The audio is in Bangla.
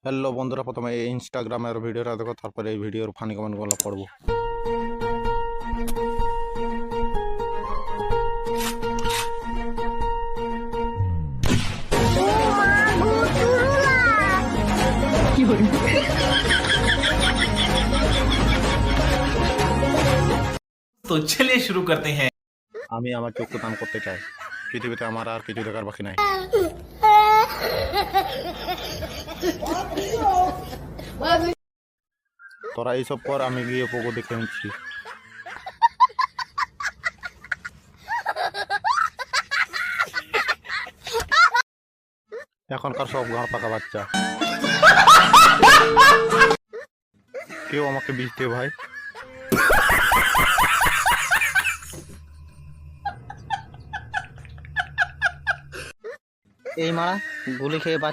হ্যালো বন্ধুরা, প্রথমে এই ইনস্টাগ্রামের ভিডিওটা দেখো, তারপরে এই ভিডিওর ফানি কমেন্টগুলো পড়বো। तो चलिए शुरू करते हैं। আমি আমার চক্ষু দান করতে চাই, পৃথিবীতে আমার আর কিছু দেখার বাকি নাই। তোরা এইসব কর, আমি গিয়ে পোকো দেখে নিচ্ছি। এখনকার সব গাঁড় পাকা বাচ্চা, কেউ আমাকে বিষ দে ভাই। এই মারা গুলি খেয়ে